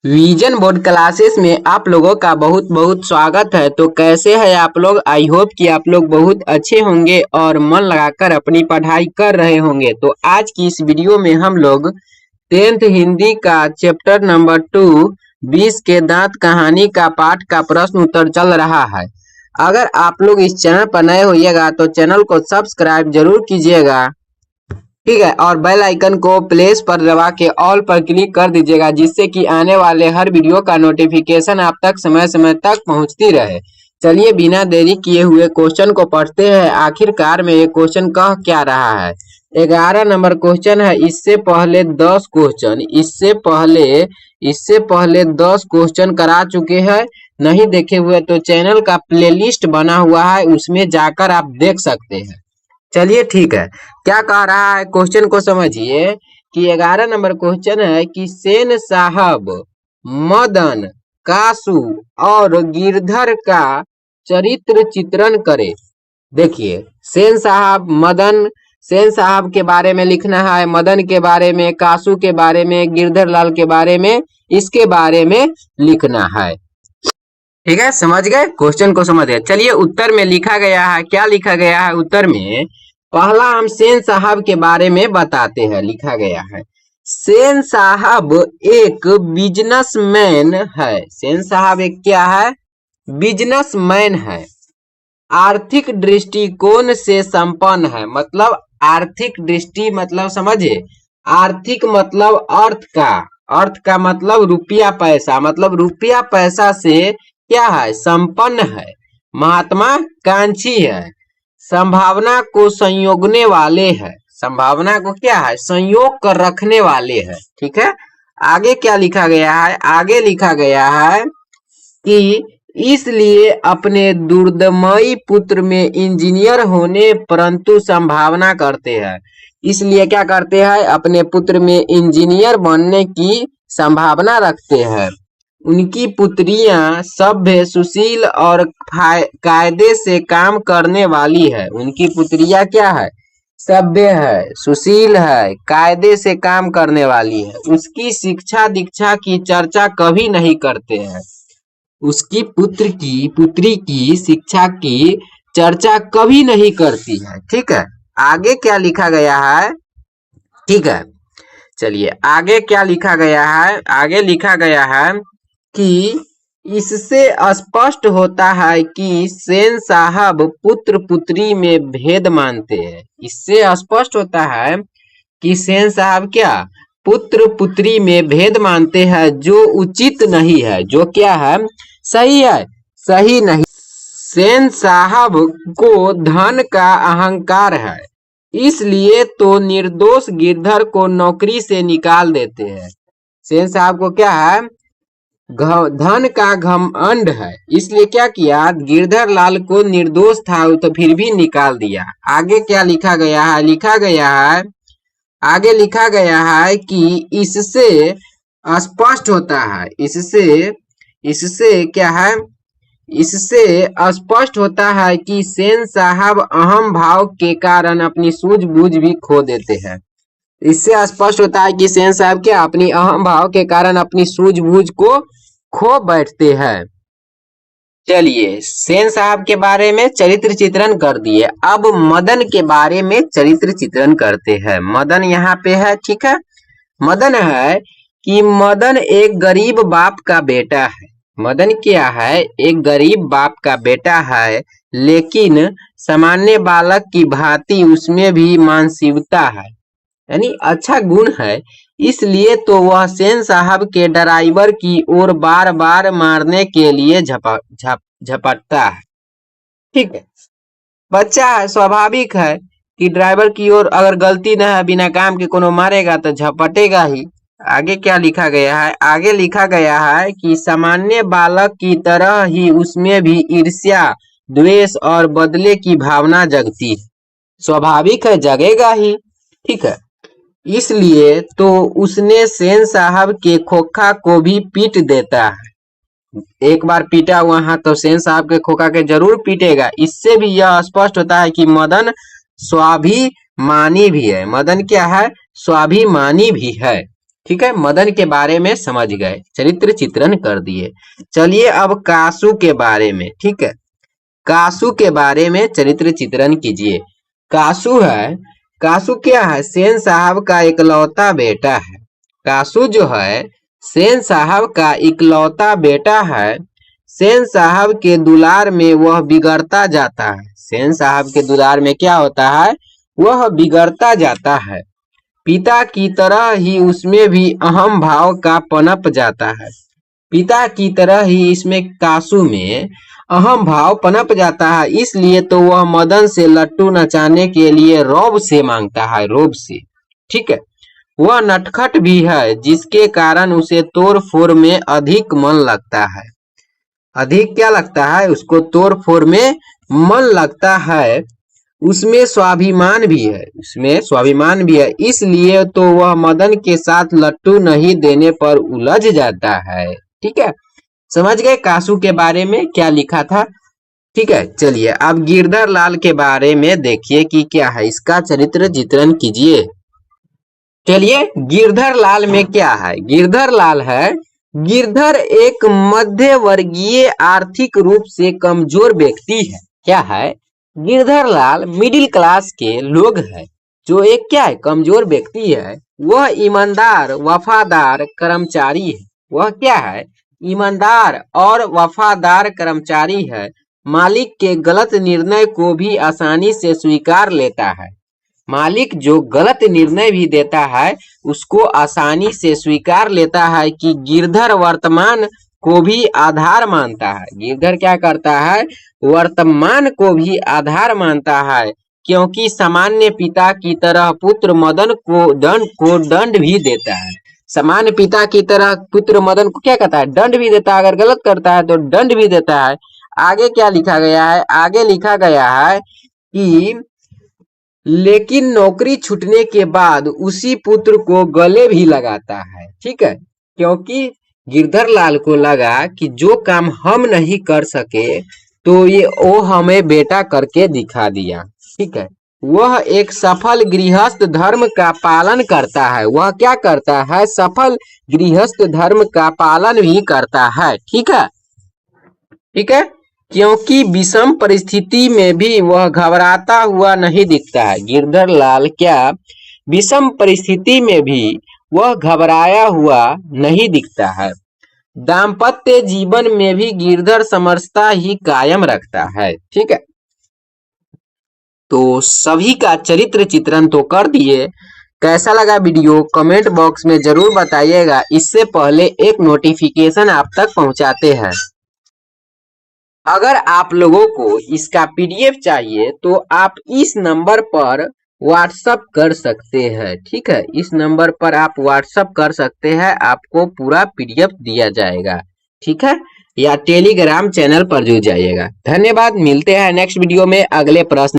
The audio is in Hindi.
विजन बोर्ड क्लासेस में आप लोगों का बहुत बहुत स्वागत है। तो कैसे हैं आप लोग? आई होप कि आप लोग बहुत अच्छे होंगे और मन लगाकर अपनी पढ़ाई कर रहे होंगे। तो आज की इस वीडियो में हम लोग 10th हिंदी का चैप्टर नंबर 2 20 के दांत कहानी का पाठ का प्रश्न उत्तर चल रहा है। अगर आप लोग इस चैनल पर नए होइएगा तो चैनल को सब्सक्राइब जरूर कीजिएगा, ठीक है, और बेल आइकन को प्लेस पर दबा के ऑल पर क्लिक कर दीजिएगा, जिससे कि आने वाले हर वीडियो का नोटिफिकेशन आप तक समय समय तक पहुंचती रहे। चलिए बिना देरी किए हुए क्वेश्चन को पढ़ते हैं। आखिरकार में ये क्वेश्चन कह क्या रहा है। 11 नंबर क्वेश्चन है। इससे पहले 10 क्वेश्चन इससे पहले 10 क्वेश्चन करा चुके हैं। नहीं देखे हुए तो चैनल का प्लेलिस्ट बना हुआ है, उसमें जाकर आप देख सकते हैं। चलिए ठीक है, क्या कह रहा है क्वेश्चन को समझिए कि 11 नंबर क्वेश्चन है कि सेन साहब मदन, कासू और गिरधर का चरित्र चित्रण करे। देखिए, सेन साहब के बारे में लिखना है, मदन के बारे में, कासू के बारे में, गिरधर लाल के बारे में, इसके बारे में लिखना है। ठीक है, समझ गए? क्वेश्चन को समझ गए। चलिए उत्तर में लिखा गया है, क्या लिखा गया है उत्तर में? पहला हम सेन साहब के बारे में बताते हैं। लिखा गया है, सेन साहब एक बिजनेसमैन है। सेन साहब एक क्या है? बिजनेसमैन है। आर्थिक दृष्टिकोण से संपन्न है। मतलब आर्थिक दृष्टि मतलब समझे, आर्थिक मतलब अर्थ का मतलब रुपया पैसा, मतलब रुपया पैसा से क्या है? संपन्न है। महात्माकांक्षी है। संभावना को संयोगने वाले है। संभावना को क्या है? संयोग कर रखने वाले है। ठीक है, आगे क्या लिखा गया है? आगे लिखा गया है कि इसलिए अपने दुर्दमयी पुत्र में इंजीनियर होने परंतु संभावना करते हैं। इसलिए क्या करते हैं? अपने पुत्र में इंजीनियर बनने की संभावना रखते हैं। उनकी पुत्रियां सभ्य, सुशील और कायदे से काम करने वाली है। उनकी पुत्रियां क्या है? सभ्य है, सुशील है, कायदे से काम करने वाली है। उसकी शिक्षा दीक्षा की चर्चा कभी नहीं करते हैं। उसकी पुत्री की शिक्षा की चर्चा कभी नहीं करती है। ठीक है, आगे क्या लिखा गया है? ठीक है, चलिए आगे क्या लिखा गया है? आगे लिखा गया है कि इससे स्पष्ट होता है कि सेन साहब पुत्र पुत्री में भेद मानते हैं। इससे स्पष्ट होता है कि सेन साहब क्या? पुत्र पुत्री में भेद मानते हैं, जो उचित नहीं है। जो क्या है? सही है, सही नहीं। सेन साहब को धन का अहंकार है, इसलिए तो निर्दोष गिरधर को नौकरी से निकाल देते हैं। सेन साहब को क्या है? धन का घमंड है, इसलिए क्या किया? गिरधर लाल को निर्दोष था तो फिर भी निकाल दिया। आगे क्या लिखा गया है? आगे लिखा गया है कि इससे स्पष्ट होता है, इससे क्या है? इससे स्पष्ट होता है कि सेन साहब अहम भाव के कारण अपनी सूझबूझ भी खो देते हैं। इससे स्पष्ट होता है कि सेन साहब क्या? अपनी अहम भाव के कारण अपनी सूझबूझ को खो बैठते हैं। चलिए, सेन साहब के बारे में चरित्र चित्रण कर दिए। अब मदन के बारे में चरित्र चित्रण करते हैं। मदन यहाँ पे है। ठीक है, मदन है कि मदन एक गरीब बाप का बेटा है। मदन क्या है? एक गरीब बाप का बेटा है, लेकिन सामान्य बालक की भांति उसमें भी मानसिकता है, यानी अच्छा गुण है। इसलिए तो वह सेन साहब के ड्राइवर की ओर बार बार मारने के लिए झपटता है। ठीक है, बच्चा है, स्वाभाविक है कि ड्राइवर की ओर अगर गलती न है, बिना काम के कोनो मारेगा तो झपटेगा ही। आगे क्या लिखा गया है? आगे लिखा गया है कि सामान्य बालक की तरह ही उसमें भी ईर्ष्या, द्वेष और बदले की भावना जगती है। स्वाभाविक है, जगेगा ही। ठीक है, इसलिए तो उसने सेन साहब के खोखा को भी पीट देता है। एक बार पीटा हुआ है तो सेन साहब के खोखा के जरूर पीटेगा। इससे भी यह स्पष्ट होता है कि मदन स्वाभिमानी भी है। मदन क्या है? स्वाभिमानी भी है। ठीक है, मदन के बारे में समझ गए, चरित्र चित्रण कर दिए। चलिए अब कासू के बारे में, ठीक है, कासू के बारे में चरित्र चित्रण कीजिए। कासू है, कासू क्या है? सेन साहब का इकलौता बेटा है। कासू जो है सेन साहब का इकलौता बेटा है। सेन साहब के दुलार में वह बिगड़ता जाता है। सेन साहब के दुलार में क्या होता है? वह बिगड़ता जाता है। पिता की तरह ही उसमें भी अहम भाव का पनप जाता है। पिता की तरह ही इसमें कासू में अहम भाव पनप जाता है, इसलिए तो वह मदन से लट्टू नचाने के लिए रौब से मांगता है, रौब से। ठीक है, वह नटखट भी है, जिसके कारण उसे तोड़ फोड़ में अधिक मन लगता है। अधिक क्या लगता है? उसको तोड़ फोड़ में मन लगता है। उसमें स्वाभिमान भी है, उसमें स्वाभिमान भी है, इसलिए तो वह मदन के साथ लट्टू नहीं देने पर उलझ जाता है। ठीक है, समझ गए कासू के बारे में क्या लिखा था? ठीक है, चलिए अब गिरधर लाल के बारे में देखिए कि क्या है, इसका चरित्र चित्रण कीजिए। चलिए गिरधर लाल में क्या है? गिरधर लाल है, गिरधर एक मध्य वर्गीय आर्थिक रूप से कमजोर व्यक्ति है। क्या है? गिरधर लाल मिडिल क्लास के लोग हैं, जो एक क्या है? कमजोर व्यक्ति है। वह ईमानदार वफादार कर्मचारी है। वह क्या है? ईमानदार और वफादार कर्मचारी है। मालिक के गलत निर्णय को भी आसानी से स्वीकार लेता है। मालिक जो गलत निर्णय भी देता है उसको आसानी से स्वीकार लेता है कि गिरधर वर्तमान को भी आधार मानता है। गिरधर क्या करता है? वर्तमान को भी आधार मानता है, क्योंकि सामान्य पिता की तरह पुत्र मदन को दंड भी देता है। सामान्य पिता की तरह पुत्र मदन को क्या कहता है? दंड भी देता है। अगर गलत करता है तो दंड भी देता है। आगे क्या लिखा गया है? आगे लिखा गया है कि लेकिन नौकरी छूटने के बाद उसी पुत्र को गले भी लगाता है। ठीक है, क्योंकि गिरधर लाल को लगा कि जो काम हम नहीं कर सके तो ये वो हमें बेटा करके दिखा दिया। ठीक है, वह एक सफल गृहस्थ धर्म का पालन करता है। वह क्या करता है? सफल गृहस्थ धर्म का पालन भी करता है। ठीक है, ठीक है, क्योंकि विषम परिस्थिति में भी वह घबराता हुआ नहीं दिखता है। गिरधर लाल क्या विषम परिस्थिति में भी वह घबराया हुआ नहीं दिखता है। दाम्पत्य जीवन में भी गिरधर समरसता ही कायम रखता है। ठीक है, तो सभी का चरित्र चित्रण तो कर दिए। कैसा लगा वीडियो कमेंट बॉक्स में जरूर बताइएगा। इससे पहले एक नोटिफिकेशन आप तक पहुंचाते हैं। अगर आप लोगों को इसका पीडीएफ चाहिए तो आप इस नंबर पर व्हाट्सअप कर सकते हैं। ठीक है, इस नंबर पर आप व्हाट्सअप कर सकते हैं, आपको पूरा पीडीएफ दिया जाएगा। ठीक है, या टेलीग्राम चैनल पर जुड़ जाइएगा। धन्यवाद, मिलते हैं नेक्स्ट वीडियो में अगले प्रश्न